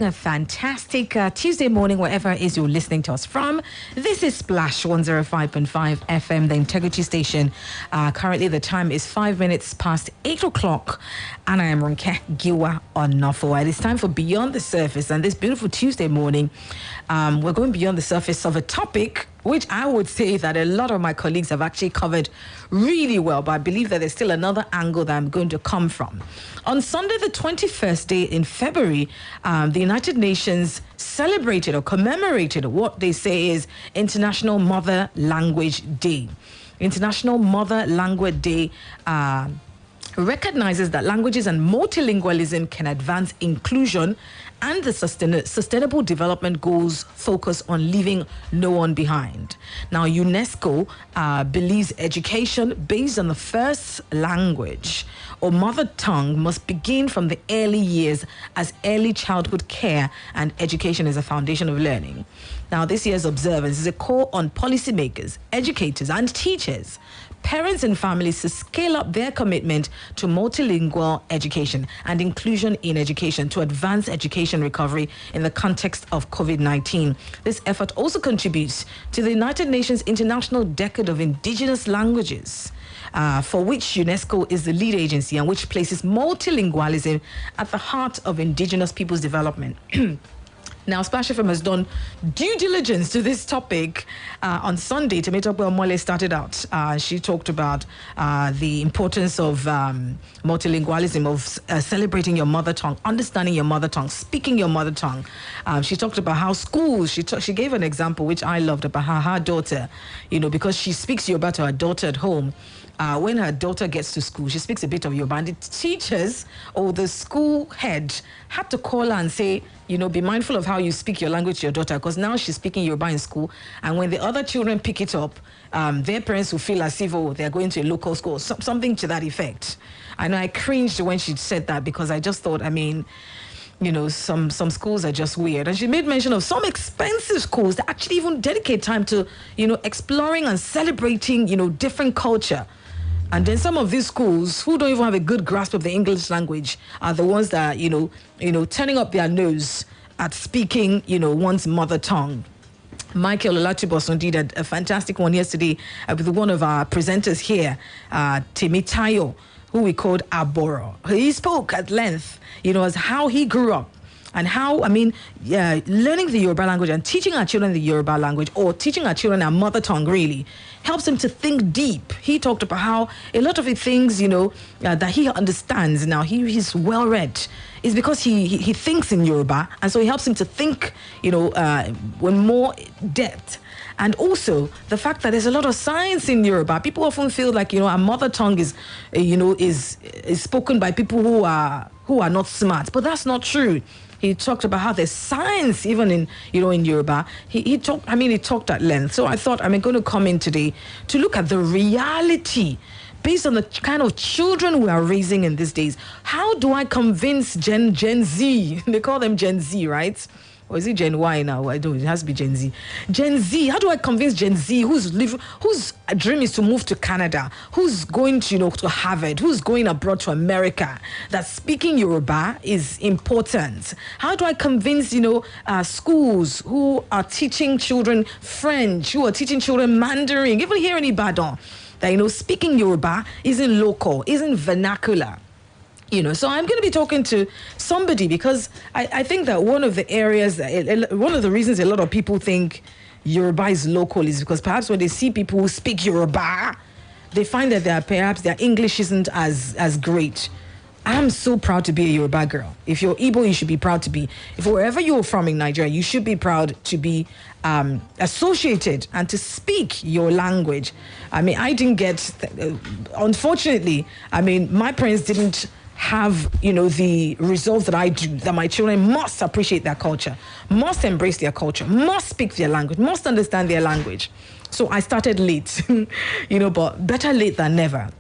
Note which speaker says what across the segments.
Speaker 1: A fantastic Tuesday morning, wherever it is you're listening to us from. This is Splash 105.5 FM, the Integrity Station. Currently, the time is 5 minutes past 8 o'clock, and I am Ronke Giwa Onafuwa. It is time for Beyond the Surface, and this beautiful Tuesday morning, we're going beyond the surface of a topic which I would say that a lot of my colleagues have actually covered really well, but I believe that there's still another angle that I'm going to come from. On Sunday, the 21st day in February, the United Nations celebrated or commemorated what they say is International Mother Language Day. International Mother Language Day recognizes that languages and multilingualism can advance inclusion, and the sustainable development goals focus on leaving no one behind. Now, UNESCO believes education based on the first language or mother tongue must begin from the early years, as early childhood care and education is a foundation of learning. Now, this year's observance is a call on policymakers, educators, and teachers, parents and families to scale up their commitment to multilingual education and inclusion in education to advance education recovery in the context of COVID-19. This effort also contributes to the United Nations International Decade of Indigenous Languages, for which UNESCO is the lead agency and which places multilingualism at the heart of indigenous people's development. Now, Splash FM has done due diligence to this topic. On Sunday, Temitope Omole started out. She talked about the importance of multilingualism, of celebrating your mother tongue, understanding your mother tongue, speaking your mother tongue. She talked about how schools, she gave an example, which I loved, about her daughter, because she speaks Yoruba to her daughter at home. When her daughter gets to school, she speaks a bit of Yoruba, and the teachers or the school head had to call her and say, be mindful of how you speak your language to your daughter, because now she's speaking Yoruba in school, and when the other children pick it up, their parents will feel as if, they're going to a local school, something to that effect. I know I cringed when she said that, because I just thought, some schools are just weird. And she made mention of some expensive schools that actually even dedicate time to, exploring and celebrating, different culture. And then some of these schools who don't even have a good grasp of the English language are the ones that, turning up their nose at speaking, one's mother tongue. Michael Olatubosun did a fantastic one yesterday with one of our presenters here, Temitayo, who we called Aboro. He spoke at length, as how he grew up and how, learning the Yoruba language and teaching our children the Yoruba language, or teaching our children our mother tongue, really helps them to think deep. He talked about how a lot of the things, that he understands now, he's well-read, is because he thinks in Yoruba, and so he helps him to think, with more depth. And also the fact that there's a lot of science in Yoruba. People often feel like, our mother tongue is spoken by people who are not smart, but that's not true. He talked about how there's science even in Yoruba. He talked at length. So I thought I'm going to come in today to look at the reality based on the kind of children we are raising in these days. How do I convince Gen Z? They call them Gen Z, right? Or is it Gen Y now? I don't know. It has to be Gen Z. Gen Z. How do I convince Gen Z whose dream is to move to Canada, who's going to to Harvard, who's going abroad to America, that speaking Yoruba is important? How do I convince schools who are teaching children French, who are teaching children Mandarin, even here in Ibadan, that speaking Yoruba isn't local, isn't vernacular? So I'm going to be talking to somebody, because I think that one of the reasons a lot of people think Yoruba is local is because perhaps when they see people who speak Yoruba, they find that perhaps their English isn't as great. I'm so proud to be a Yoruba girl. If you're Igbo, you should be proud to be. If wherever you're from in Nigeria, you should be proud to be associated and to speak your language. I didn't get, unfortunately, my parents didn't have, the results that I do, that my children must appreciate their culture, must embrace their culture, must speak their language, must understand their language. So I started late, but better late than never.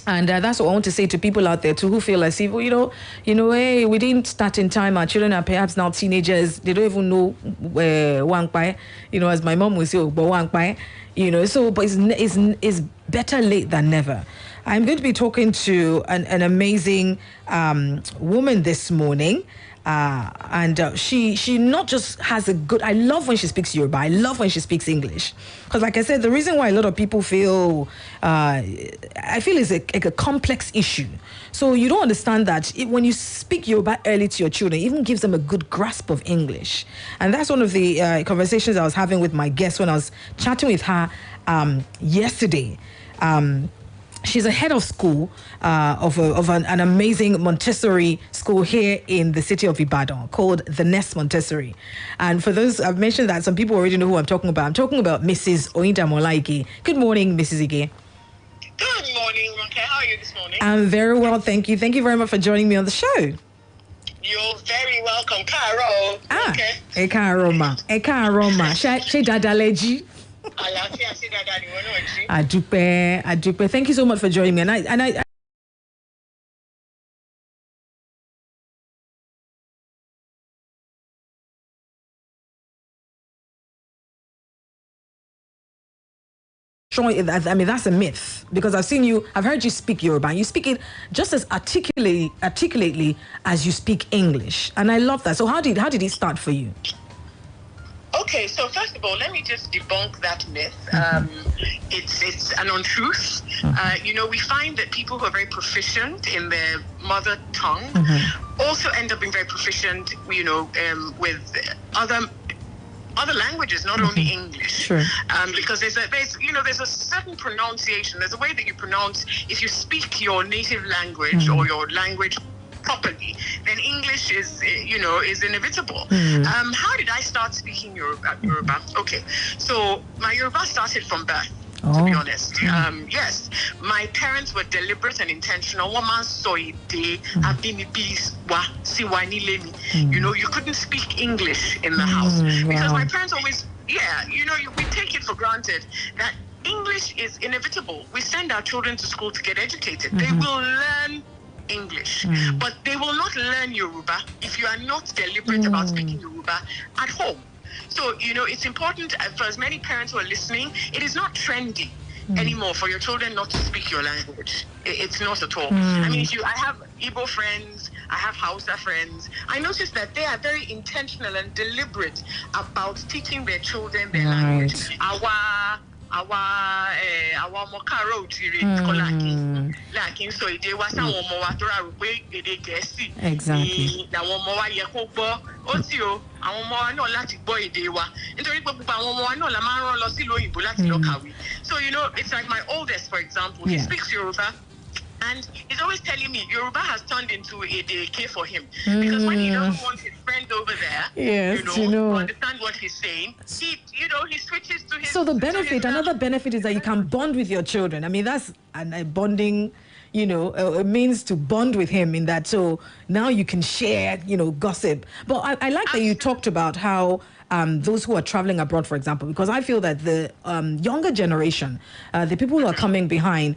Speaker 1: And that's what I want to say to people out there too who feel as if, hey, we didn't start in time. Our children are perhaps now teenagers. They don't even know Wangpai, as my mom would say, Wangpai, but it's better late than never. I'm going to be talking to an amazing woman this morning. and she not just has a good. I love when she speaks Yoruba. I love when she speaks English, because like I said, the reason why a lot of people feel I feel is a complex issue. So you don't understand that when you speak Yoruba early to your children, it even gives them a good grasp of English. And that's one of the conversations I was having with my guest when I was chatting with her yesterday. She's a head of school of an amazing Montessori school here in the city of Ibadan called the Nest Montessori. And for those, I've mentioned that some people already know who I'm talking about. I'm talking about Mrs. Oyindamola Ige. Good morning, Mrs. Ige.
Speaker 2: Good morning, Ronke. How are you this morning?
Speaker 1: I'm very well, thank you. Thank you very much for joining me on the show.
Speaker 2: You're very welcome, Caro.
Speaker 1: Okay. Ekaroma. She dadaleji. Adupe. Thank you so much for joining me. And I mean, that's a myth, because I've heard you speak Yoruba, and you speak it just as articulately as you speak English, and I love that. So how did it start for you?
Speaker 2: Okay, so first of all, let me just debunk that myth. It's an untruth. We find that people who are very proficient in their mother tongue also end up being very proficient, with other languages, not only English.
Speaker 1: Sure.
Speaker 2: Because there's a certain pronunciation. There's a way that you pronounce. If you speak your native language or your language properly, then English is inevitable. How did I start speaking Yoruba? Okay, so my Yoruba started from birth. To be honest, yes, my parents were deliberate and intentional. You couldn't speak English in the house because my parents always, we take it for granted that English is inevitable. We send our children to school to get educated. They will learn English, but they will not learn Yoruba if you are not deliberate about speaking Yoruba at home. So, it's important for as many parents who are listening, it is not trendy anymore for your children not to speak your language. It's not at all. I mean, I have Igbo friends, I have Hausa friends. I noticed that they are very intentional and deliberate about teaching their children their language. Our mokaro jire lakin so ide wa sawon ọmọ wa to ra ro pe èdè Gẹ̀ẹ́sì
Speaker 1: exactly
Speaker 2: làwọn ọmọ wa yẹ kó gbọ́ ó tí o àwọn ọmọ wa náà láti gbọ́ èdè wa nítorí pé gbogbo àwọn ọmọ wa náà la máa ń rán lọ sí ìlú òyìnbó láti lọ kàwé. So it's like my oldest, for example, he speaks Yoruba. And he's always telling me Yoruba has turned into a daycare for him. Because when he doesn't want his friend over there, to understand what he's saying, he switches to his...
Speaker 1: So another benefit is that you can bond with your children. I mean, that's a bonding, it means to bond with him in that. So now you can share, gossip. But I like that you talked about how those who are traveling abroad, for example, because I feel that the younger generation, the people who are coming behind,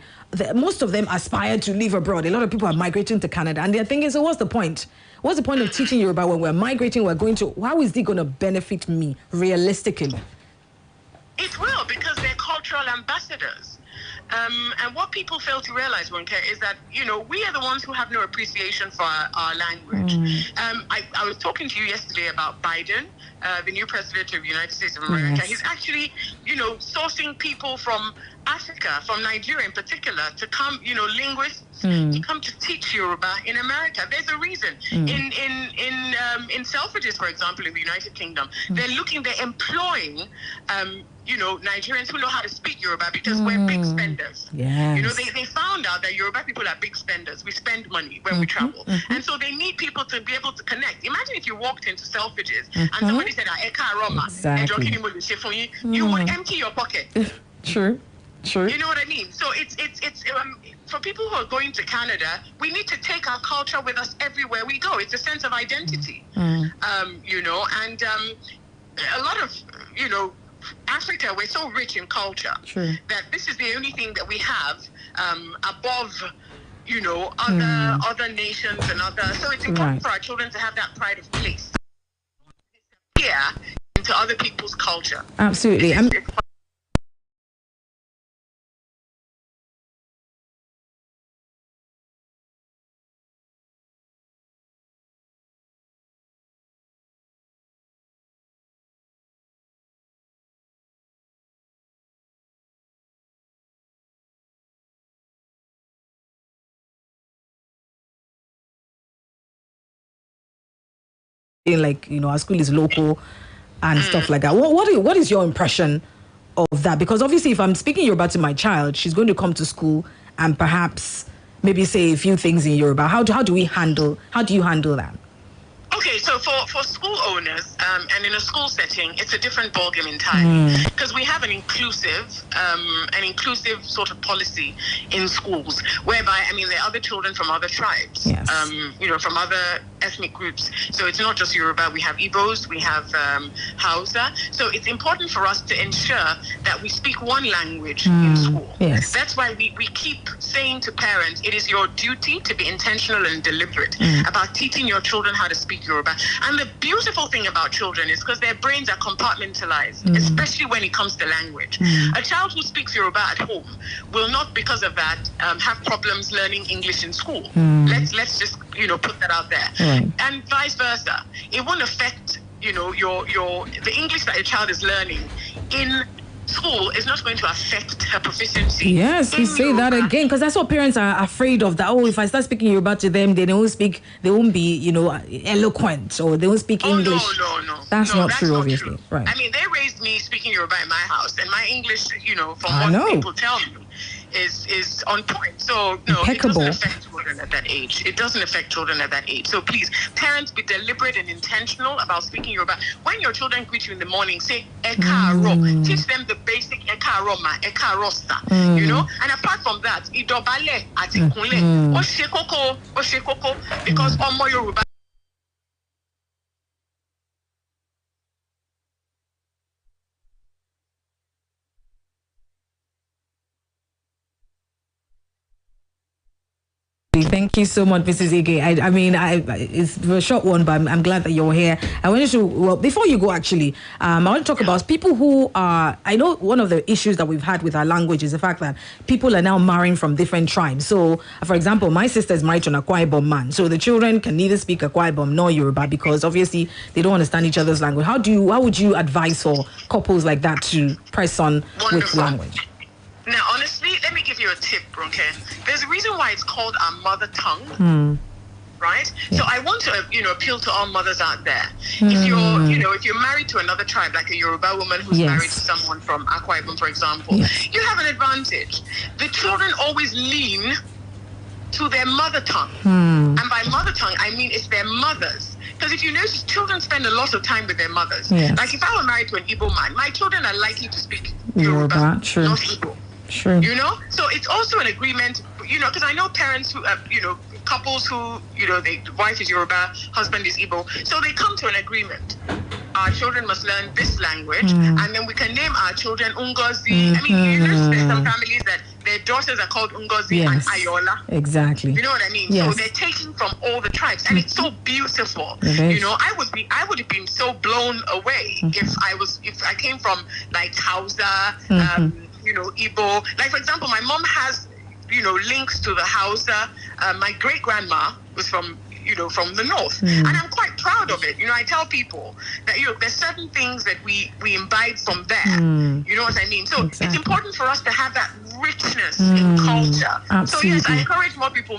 Speaker 1: most of them aspire to live abroad. A lot of people are migrating to Canada, and they're thinking, so what's the point? What's the point of teaching Yoruba when we're migrating, we're going to, how is it going to benefit me realistically?
Speaker 2: It will, because they're cultural ambassadors. And what people fail to realize, Ronke, is that, we are the ones who have no appreciation for our language. I was talking to you yesterday about Biden, the new president of the United States of America. Yes. He's actually, sourcing people from Africa, from Nigeria in particular, to come, linguists, to come to teach Yoruba in America. There's a reason. In Selfridges, for example, in the United Kingdom, they're employing, Nigerians who know how to speak Yoruba because we're big spenders.
Speaker 1: Yes.
Speaker 2: They found out that Yoruba people are big spenders. We spend money when we travel. And so they need people to be able to connect. Imagine if you walked into Selfridges and somebody said, Eka Roma,
Speaker 1: exactly.
Speaker 2: You would empty your pocket.
Speaker 1: True.
Speaker 2: You know what I mean? So it's for people who are going to Canada, we need to take our culture with us everywhere we go. It's a sense of identity. And a lot of, Africa, we're so rich in culture that this is the only thing that we have above, other nations and other. So it's important for our children to have that pride of place. Into other people's culture.
Speaker 1: Absolutely. like, our school is local and stuff like that. What is your impression of that? Because obviously, if I'm speaking Yoruba to my child, she's going to come to school and perhaps maybe say a few things in Yoruba. How do you handle that?
Speaker 2: Okay, so for school owners and in a school setting, it's a different ballgame entirely, because we have an inclusive sort of policy in schools, whereby there are other children from other tribes,
Speaker 1: yes.
Speaker 2: From other ethnic groups. So it's not just Yoruba. We have Igbos, we have Hausa. So it's important for us to ensure that we speak one language in school.
Speaker 1: Yes.
Speaker 2: That's why we keep saying to parents, it is your duty to be intentional and deliberate about teaching your children how to speak Yoruba. And the beautiful thing about children is because their brains are compartmentalized, especially when it comes to language. A child who speaks Yoruba at home will not, because of that, have problems learning English in school. Let's just put that out there. And vice versa. It won't affect the English that a child is learning in school is not going to affect her proficiency.
Speaker 1: Yes, you say that again, because that's what parents are afraid of. That if I start speaking Yoruba to them, they won't be eloquent, or they won't speak English.
Speaker 2: No.
Speaker 1: That's not true, obviously. Right.
Speaker 2: They raised me speaking Yoruba in my house, and my English, from what people tell me, is on point. So no,
Speaker 1: impeccable.
Speaker 2: It doesn't affect children at that age. It doesn't affect children at that age. So please, parents, be deliberate and intentional about speaking Yoruba. When your children greet you in the morning, say Ekaro. Teach them the basic Ekaro ma, Ekarosta. And apart from that, idobale atikunle, oshekoko, because omo Yoruba.
Speaker 1: Thank you so much, Mrs. Ige. It's a short one, but I'm glad that you're here. I wanted to, before you go, actually, I want to talk about people who are, I know one of the issues that we've had with our language is the fact that people are now marrying from different tribes. So, for example, my sister is married to an Akwa Ibom man. So the children can neither speak Akwa Ibom nor Yoruba because obviously they don't understand each other's language. How would you advise for couples like that to press on with language?
Speaker 2: Now, honestly, let me give you a tip, Ronke. There's a reason why it's called our mother tongue, right? Yeah. So I want to, appeal to all mothers out there. If you're married to another tribe, like a Yoruba woman who's married to someone from Akwa Ibom, for example, you have an advantage. The children always lean to their mother tongue. And by mother tongue, I mean it's their mothers. Because if you notice, children spend a lot of time with their mothers. Yes. Like if I were married to an Igbo man, my children are likely to speak Yoruba, not Igbo.
Speaker 1: Sure.
Speaker 2: So it's also an agreement, because I know parents who, couples who, the wife is Yoruba, husband is Igbo. So they come to an agreement. Our children must learn this language, and then we can name our children Ungozi. There's some families that their daughters are called Ungozi and Ayola.
Speaker 1: Exactly.
Speaker 2: You know what I mean? Yes. So they're taking from all the tribes, and it's so beautiful. I would have been so blown away if I came from like Hausa, Igbo. Like, for example, my mom has, links to the Hausa. My great grandma was from the north. And I'm quite proud of it. I tell people that, there's certain things that we imbibe from there. You know what I mean? So it's important for us to have that richness in culture. Absolutely. So yes, I encourage more people,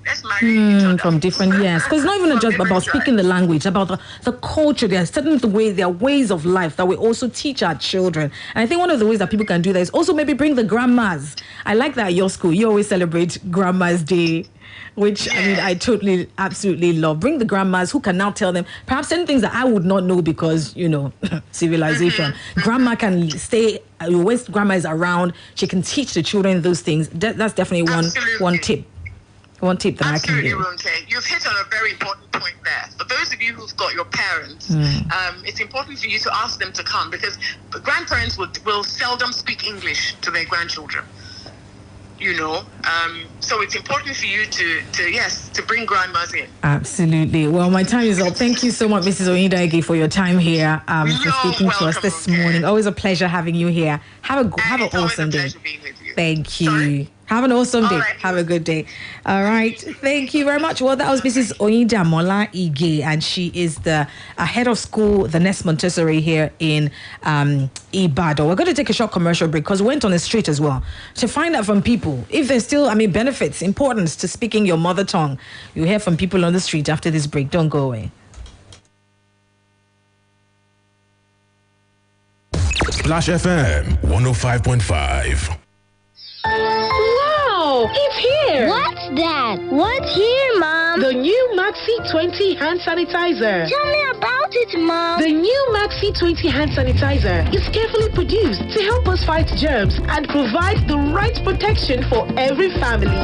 Speaker 2: let's marry each other.
Speaker 1: From different, because it's not even just about speaking the language, about the culture. There are certain there are ways of life that we also teach our children. And I think one of the ways that people can do that is also maybe bring the grandmas. I like that at your school, you always celebrate Grandma's Day, which I totally, absolutely love. Bring the grandmas who can now tell them perhaps certain things that I would not know because, civilization. Grandma can stay, when grandma is around, she can teach the children those things. That's definitely one tip. One tip that I can give.
Speaker 2: Absolutely, Ronke. You've hit on a very important point there. For those of you who've got your parents, it's important for you to ask them to come because grandparents will seldom speak English to their grandchildren. So it's important for you to bring grandmas in.
Speaker 1: Absolutely. Well, my time is up. Thank you so much, Mrs. Oyindaige, for your time here, for speaking to us this morning. Always a pleasure having you here. Have an awesome day. Thank you. Sorry? Have an awesome day. Have a good day. All right. Thank you very much. Well, that was Mrs. Oyindamola Ige, and she is the head of school, the Nest Montessori here in Ibadan. We're going to take a short commercial break because we went on the street as well to find out from people if there's still, benefits, importance to speaking your mother tongue. You'll hear from people on the street after this break. Don't go away.
Speaker 3: Splash FM 105.5.
Speaker 4: Wow, it's here.
Speaker 5: What's that? What's here, Mom?
Speaker 4: The new Maxi 20 hand sanitizer.
Speaker 5: Tell me about it, Mom.
Speaker 4: The new Maxi 20 hand sanitizer is carefully produced to help us fight germs and provide the right protection for every family.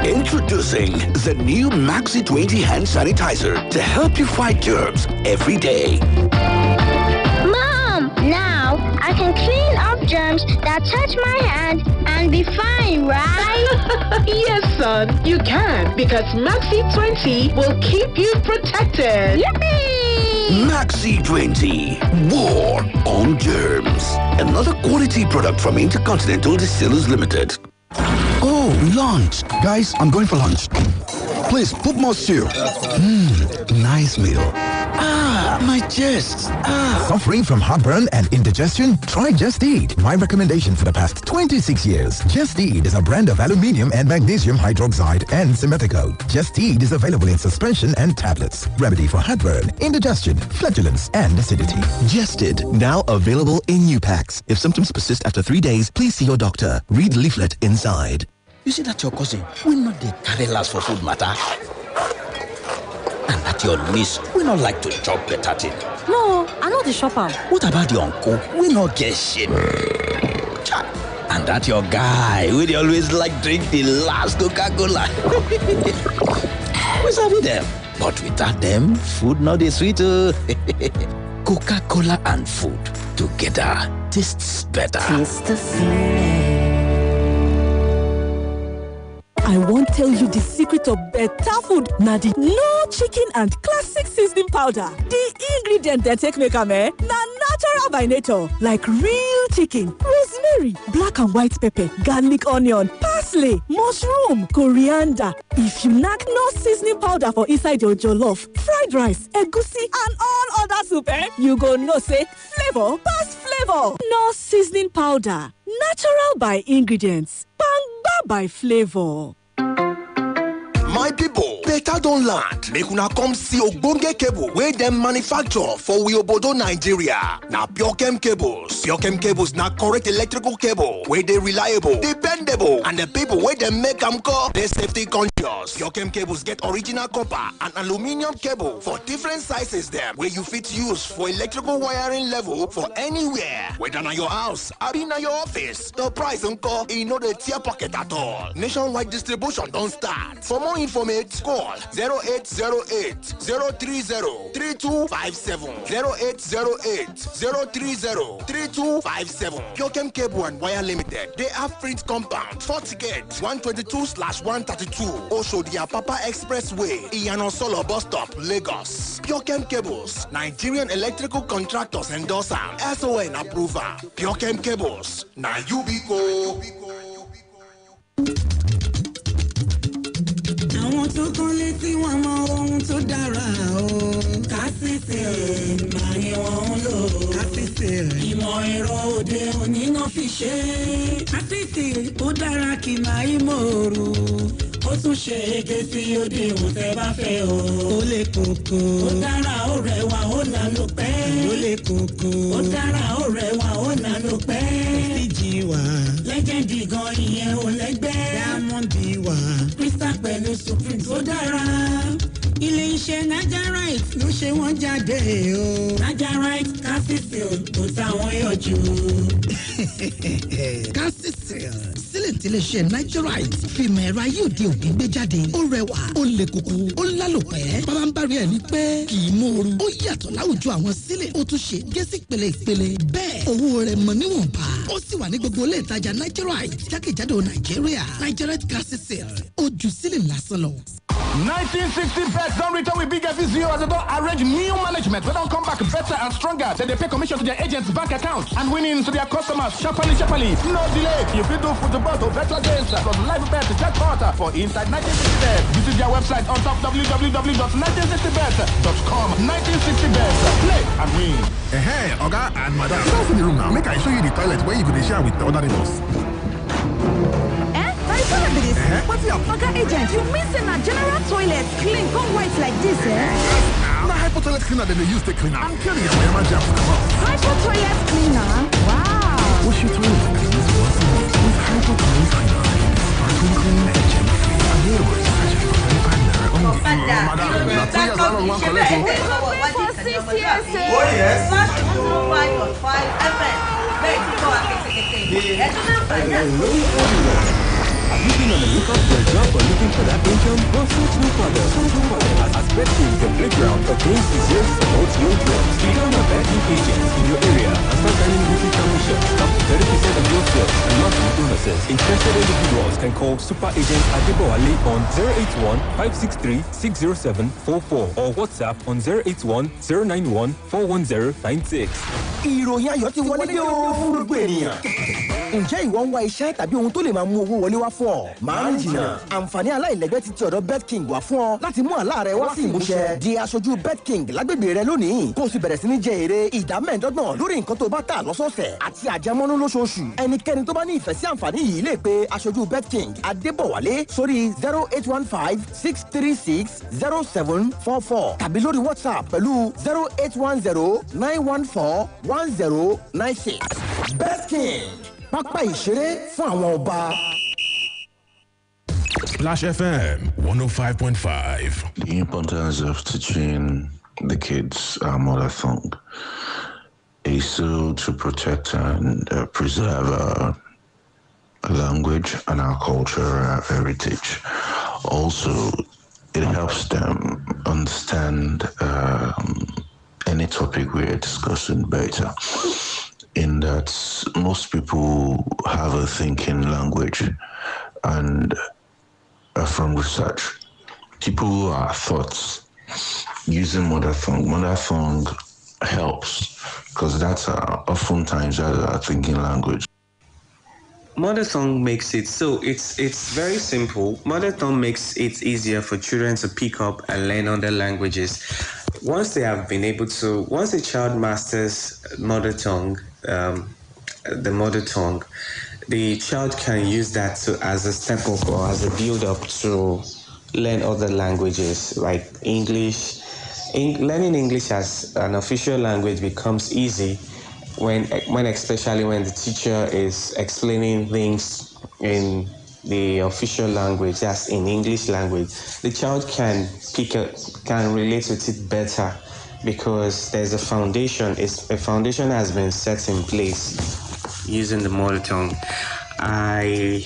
Speaker 6: Introducing the new Maxi 20 hand sanitizer to help you fight germs every day.
Speaker 5: Mom, now I can clean up germs that touch my hand and be fine, right?
Speaker 4: Yes, son, you can, because Maxi 20 will keep you protected.
Speaker 5: Yippee!
Speaker 6: Maxi 20, war on germs. Another quality product from Intercontinental Distillers Limited.
Speaker 7: Oh, lunch. Guys, I'm going for lunch. Please, put more stew. Nice meal. My chest.
Speaker 8: Suffering from heartburn and indigestion? Try Just Eat. My recommendation for the past 26 years. Just Eat is a brand of aluminium and magnesium hydroxide and simethicone. Just Eat is available in suspension and tablets. Remedy for heartburn, indigestion, flatulence, and acidity.
Speaker 9: Just Eat. Now available in new packs. If symptoms persist after 3 days, please see your doctor. Read the leaflet inside.
Speaker 10: You see that your cousin will not dey carry last for food matter? And that your niece will not like to chop better thing.
Speaker 11: No, I know the shopper.
Speaker 10: What about the uncle? We not get shit. And that your guy will always like drink the last Coca-Cola. We sabi them. But without them, food not is sweet. Coca-Cola and food together tastes better.
Speaker 11: Taste the feeling.
Speaker 12: I won't tell you the secret of better food. Now the no chicken and classic seasoning powder. The ingredient that take make am na natural by nature, like real chicken, rosemary, black and white pepper, garlic, onion, parsley, mushroom, coriander. If you knack no seasoning powder for inside your jollof, fried rice, egusi, and all other soup, you go know say flavor pass flavor. No seasoning powder, natural by ingredients, bang by flavor.
Speaker 6: My people, better don't land. Make una come see Ogbonge cable where them manufacture for Wiobodo, Nigeria. Now Pure cables. Pure cables na correct electrical cable where they reliable, dependable, and the people where they make them call they safety conscious. Pure cables get original copper and aluminium cable for different sizes them where you fit use for electrical wiring level for anywhere. Whether na your house, or na your office. The price uncle, no the tear pocket at all. Nationwide distribution don't start. For more information, call 0808 030 3257. 0808 030 3257. Pure Cable and Wire Limited. They have Fritz Compound, Fort Ticket 122/132. Oshodia Papa Expressway, Iyano Solo Bus Stop, Lagos. Pure Cables, Nigerian electrical contractors endorser, SON approver. Pure Cables, na Yubico.
Speaker 13: Àwọn tó kán létí wọn mọ ohun tó dára o. Kásìsì máa ni wọ́n ń lò. Kásìsì ìmọ̀ ẹ̀rọ òde òní náà fi ṣe. Kásìsì ó dára kì máa í mòrò. Ó tún ṣe ege sí òde òun tẹ́ bá fẹ́ o. Ó lè kókó. Ó dára ó rẹwà ó lànà pẹ́. Ó lè kókó. Ó dára ó rẹwà ó lànà pẹ́. Prestige wà. Lẹ́gẹ̀dì gan ìyẹn ò lẹ́gbẹ́. Diamond wà. Crystal pẹ̀lú Supreme tó dára. Ilé iṣẹ́ Nigerite ló ṣe wọ́n jáde o. Nigerite Calcicil kò táwọn yọjú.
Speaker 14: Calcicil sílẹ̀ tí ilé iṣẹ́ Nigerite fìmọ̀ ẹ̀rọ ayé òde òní gbé jáde. Ó rẹwà, ó le koko, ó lálòpẹ́. Bàbá ń bari ẹ̀ ní pé kì í mòoru. Ó yàtọ̀ láwùjọ àwọn sílẹ̀. Ó tún ṣe gẹ́sì ìpele. Bẹ́ẹ̀ owó rẹ̀ mọ̀ níwọ̀nba. Ó sì wà ní gbogbo ilé ìtajà Nigerite jákèjádò Nàìjíríà. Nigerite Calcicil ó ju sílẹ̀ lásán lọ.
Speaker 3: 1960 bets don't return with big FCO as they don't arrange new management. They don't come back better and stronger. Then they pay commission to their agents' bank accounts and winnings to their customers. Sharply. No delay. You can do football to better games from live bet jackpot for inside 1960 bets. Visit their website on top www.1960bets.com. 1960 bets. Play and win.
Speaker 15: Hey, Oga and Madam. You don't see the room now. Make I show you the toilet where you could share with the other neighbors.
Speaker 16: What's up? Oga agent, you mean say na general toilet clean come white like this, eh?
Speaker 15: Yes, now. Now, hypo toilet cleaner that they use to clean up. I'm telling you, my jam for them up.
Speaker 16: Hypo toilet cleaner? Wow.
Speaker 15: Wash your toilet and use once a week with hypo toilet cleaner. Sparkling clean and gem-free. Available in sachet for 35 naira only. Madam, now 2 years out of one collection.
Speaker 16: For 6 years,
Speaker 17: Oh yes. Slash 105.5 FM.
Speaker 18: Have you been on the lookout for a job or looking for that income? Well, search no further. As Betking is a playground for games deserves support your dreams. Become a betting agent in your area and start earning weekly commissions up to 30% of your sales and monthly bonuses. Interested individuals can call Super Agent Adebowale on 081-563-60744 or WhatsApp on 081-091-41096.
Speaker 10: Ìròyìn ayọ̀ ti wọlé dé o fún gbogbo ènìyàn. Ǹjẹ́ ìwọ ń wá iṣẹ́ tàbí ohun tó lè máa mú owó wọlé wá fún ọ? Máa ń jìnnà. Àǹfààní aláìlẹ́gbẹ́ ti ọ̀dọ̀ BetKing wá fún ọ láti mú àlá rẹ wá sí ìmúṣẹ. Di aṣojú BetKing lágbègbè rẹ lónìí. Kó o sì bẹ̀rẹ̀ sí ní jẹ èrè ìdá 15% lórí nǹkan tó bá tà lọ́sọ̀ọ̀sẹ̀ àti àjẹmọ́nú lóṣooṣù. Ẹnikẹ́ni tó bá ní ìfẹ́ sí àǹfààní yìí lè pe aṣojú BetKing Adébọ̀wálé sórí 0815-636-0744 tàbí lórí WhatsApp pẹ̀lú 0810-914-1096. BetKing. Pápá ìṣeré fún àwọn ọba.
Speaker 15: Splash FM 105.5.
Speaker 19: The importance of teaching the kids our mother tongue is so to protect and preserve our language and our culture and our heritage. Also, it helps them understand any topic we're discussing better. In that most people have a thinking language, and from research, people who are thoughts using mother tongue helps because that's oftentimes our thinking language.
Speaker 20: Mother tongue makes it so it's very simple. Mother tongue makes it easier for children to pick up and learn other languages. Once a child masters mother tongue, the mother tongue, the child can use that as a step up or as a build up to learn other languages like English. Learning English as an official language becomes easy when especially when the teacher is explaining things in the official language, that's in English language. The child can relate with it better because there's a foundation. A foundation has been set in place using the mother tongue. I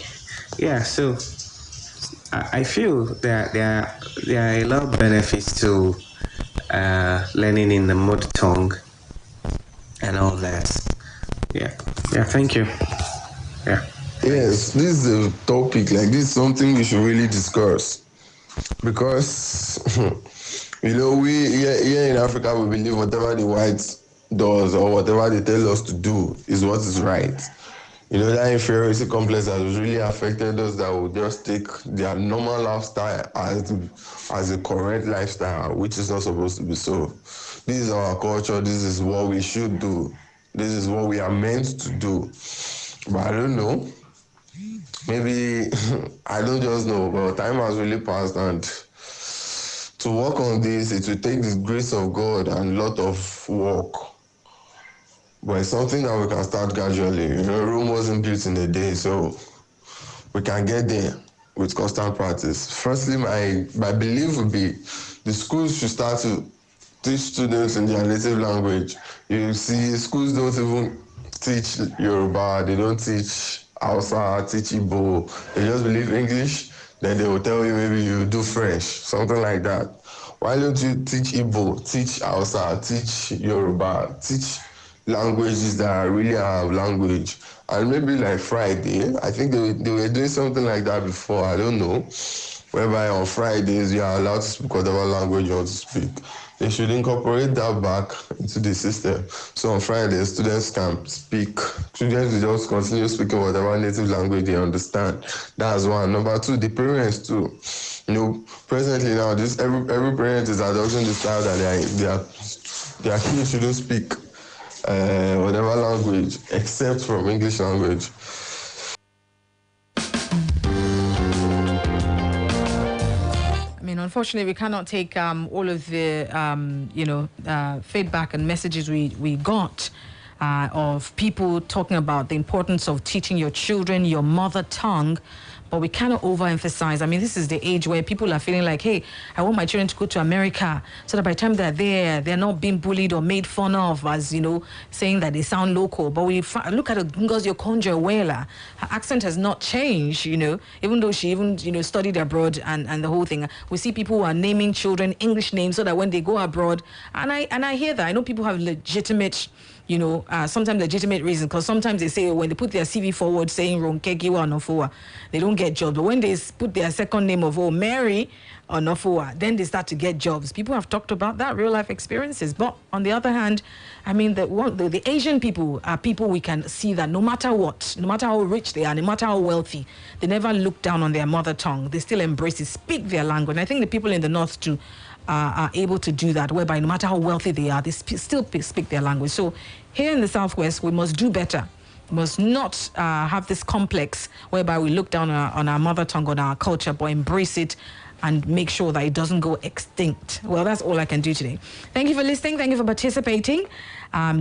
Speaker 20: feel that there are a lot of benefits to learning in the mother tongue and all that. Yeah, thank you. Yeah.
Speaker 21: Yes, this is a topic, like this is something we should really discuss because we here in Africa we believe whatever the whites does or whatever they tell us to do is what is right. That inferiority complex has really affected us that will just take their normal lifestyle as a correct lifestyle, which is not supposed to be so. This is our culture, this is what we should do. This is what we are meant to do. But I don't know. Maybe, I don't just know, but time has really passed, and to work on this, it will take the grace of God and a lot of work. But it's something that we can start gradually. Rome wasn't built in a day, so we can get there with constant practice. Firstly, my belief would be the schools should start to teach students in their native language. You see, schools don't even teach Yoruba, they don't teach Hausa, teach Igbo. They just believe English, then they will tell you maybe you do French, something like that. Why don't you teach Igbo, teach Hausa, teach Yoruba, teach languages that are really our language? And maybe like Friday, I think they were doing something like that before, I don't know, whereby on Fridays you are allowed to speak whatever language you want to speak. They should incorporate that back into the system. So on Friday, students can speak. Students will just continue speaking whatever native language they understand. That's one. Number two, the parents too. Presently now, every parent is adopting the style that their kids shouldn't speak whatever language except from English language.
Speaker 1: unfortunately, we cannot take all of the, feedback and messages we got of people talking about the importance of teaching your children your mother tongue. But we cannot overemphasize. I mean, this is the age where people are feeling like, hey, I want my children to go to America so that by the time they're there, they're not being bullied or made fun of as, saying that they sound local. But we look at Ngozi Okonjo-Iweala. Her accent has not changed, even though she studied abroad and the whole thing. We see people who are naming children English names so that when they go abroad, and I hear that. I know people have legitimate sometimes legitimate reasons, because sometimes they say when they put their CV forward saying Ronke Giwa Onafuwa, they don't get jobs. But when they put their second name of Mary Onafuwa, then they start to get jobs. People have talked about that, real life experiences. But on the other hand, I mean, the Asian people are people we can see that no matter what, no matter how rich they are, no matter how wealthy, they never look down on their mother tongue. They still embrace it, speak their language. And I think the people in the North too are able to do that, whereby no matter how wealthy they are, they still speak their language. So here in the Southwest, we must do better. We must not have this complex whereby we look down on our mother tongue, on our culture, but embrace it and make sure that it doesn't go extinct. Well, that's all I can do today. Thank you for listening. Thank you for participating.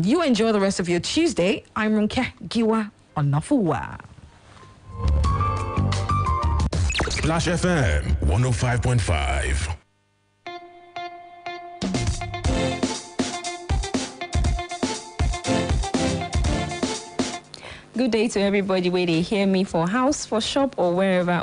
Speaker 1: You enjoy the rest of your Tuesday. I'm Ronke Giwa Onafuwa.
Speaker 15: Splash FM 105.5.
Speaker 2: Good day to everybody where they hear me for house, for shop, or wherever.